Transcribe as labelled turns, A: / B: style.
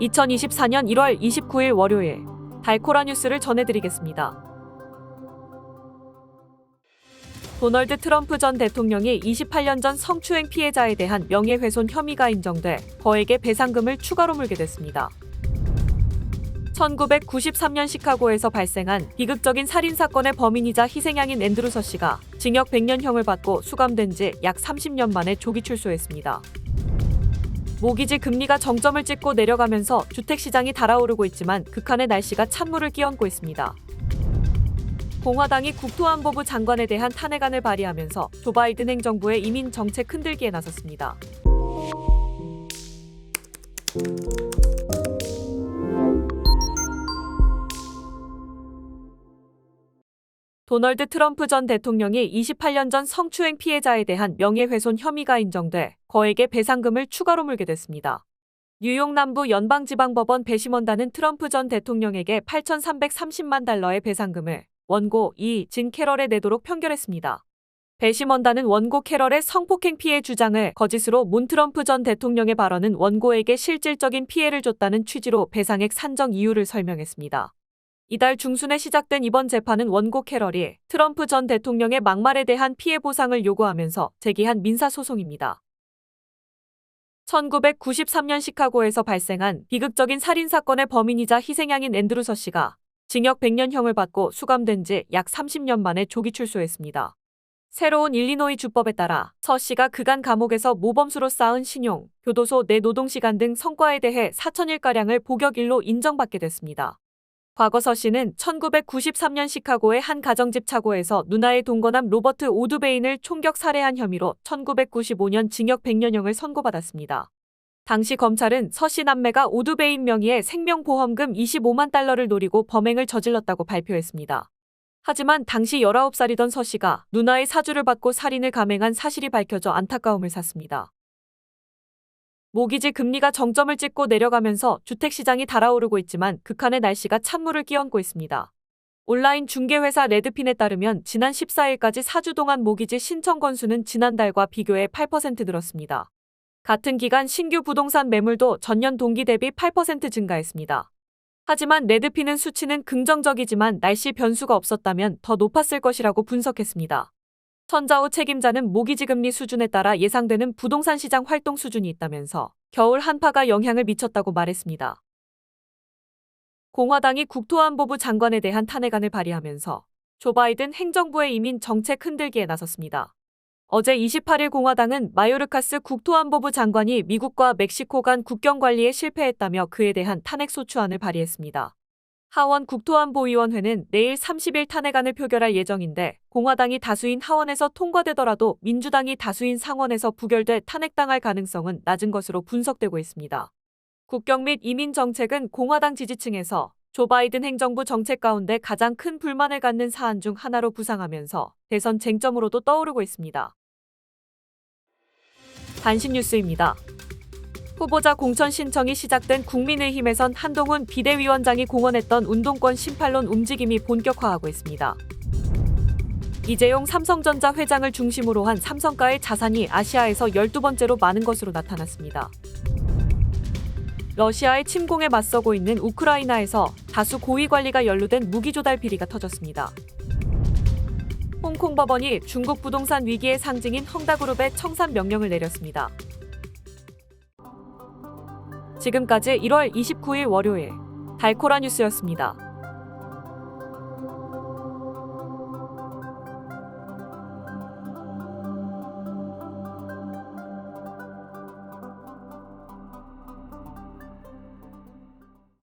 A: 2024년 1월 29일 월요일 달코라 뉴스를 전해드리겠습니다. 도널드 트럼프 전 대통령이 28년 전 성추행 피해자에 대한 명예훼손 혐의가 인정돼 거액의 배상금을 추가로 물게 됐습니다. 1993년 시카고에서 발생한 비극적인 살인사건의 범인이자 희생양인 앤드루 서씨가 징역 100년형을 받고 수감된 지 약 30년 만에 조기 출소했습니다. 모기지 금리가 정점을 찍고 내려가면서 주택시장이 달아오르고 있지만 극한의 날씨가 찬물을 끼얹고 있습니다. 공화당이 국토안보부 장관에 대한 탄핵안을 발의하면서 조 바이든 행정부의 이민 정책 흔들기에 나섰습니다. 도널드 트럼프 전 대통령이 28년 전 성추행 피해자에 대한 명예훼손 혐의가 인정돼 거액의 배상금을 추가로 물게 됐습니다. 뉴욕 남부 연방지방법원 배심원단은 트럼프 전 대통령에게 8,330만 달러의 배상금을 원고 진 캐럴에 내도록 판결했습니다. 배심원단은 원고 캐럴의 성폭행 피해 주장을 거짓으로 문 트럼프 전 대통령의 발언은 원고에게 실질적인 피해를 줬다는 취지로 배상액 산정 이유를 설명했습니다. 이달 중순에 시작된 이번 재판은 원고 캐럴이 트럼프 전 대통령의 막말에 대한 피해 보상을 요구하면서 제기한 민사소송입니다. 1993년 시카고에서 발생한 비극적인 살인사건의 범인이자 희생양인 앤드루 서씨가 징역 100년형을 받고 수감된 지 약 30년 만에 조기 출소했습니다. 새로운 일리노이 주법에 따라 서씨가 그간 감옥에서 모범수로 쌓은 신용, 교도소 내 노동시간 등 성과에 대해 4,000일가량을 복역일로 인정받게 됐습니다. 과거 서씨는 1993년 시카고의 한 가정집 차고에서 누나의 동거남 로버트 오두베인을 총격 살해한 혐의로 1995년 징역 100년형을 선고받았습니다. 당시 검찰은 서씨 남매가 오두베인 명의의 생명보험금 25만 달러를 노리고 범행을 저질렀다고 발표했습니다. 하지만 당시 19살이던 서씨가 누나의 사주를 받고 살인을 감행한 사실이 밝혀져 안타까움을 샀습니다. 모기지 금리가 정점을 찍고 내려가면서 주택시장이 달아오르고 있지만 극한의 날씨가 찬물을 끼얹고 있습니다. 온라인 중개회사 레드핀에 따르면 지난 14일까지 4주 동안 모기지 신청 건수는 지난달과 비교해 8% 늘었습니다. 같은 기간 신규 부동산 매물도 전년 동기 대비 8% 증가했습니다. 하지만 레드핀은 수치는 긍정적이지만 날씨 변수가 없었다면 더 높았을 것이라고 분석했습니다. 천자오 책임자는 모기지 금리 수준에 따라 예상되는 부동산 시장 활동 수준이 있다면서 겨울 한파가 영향을 미쳤다고 말했습니다. 공화당이 국토안보부 장관에 대한 탄핵안을 발의하면서 조 바이든 행정부의 이민 정책 흔들기에 나섰습니다. 어제 28일 공화당은 마요르카스 국토안보부 장관이 미국과 멕시코 간 국경 관리에 실패했다며 그에 대한 탄핵소추안을 발의했습니다. 하원 국토안보위원회는 내일 30일 탄핵안을 표결할 예정인데 공화당이 다수인 하원에서 통과되더라도 민주당이 다수인 상원에서 부결돼 탄핵당할 가능성은 낮은 것으로 분석되고 있습니다. 국경 및 이민 정책은 공화당 지지층에서 조 바이든 행정부 정책 가운데 가장 큰 불만을 갖는 사안 중 하나로 부상하면서 대선 쟁점으로도 떠오르고 있습니다. 단신 뉴스입니다. 후보자 공천 신청이 시작된 국민의힘에선 한동훈 비대위원장이 공언했던 운동권 심판론 움직임이 본격화하고 있습니다. 이재용 삼성전자 회장을 중심으로 한 삼성가의 자산이 아시아에서 12번째로 많은 것으로 나타났습니다. 러시아의 침공에 맞서고 있는 우크라이나에서 다수 고위 관리가 연루된 무기 조달 비리가 터졌습니다. 홍콩 법원이 중국 부동산 위기의 상징인 헝다그룹에 청산 명령을 내렸습니다. 지금까지 1월 29일 월요일 달코라 뉴스였습니다.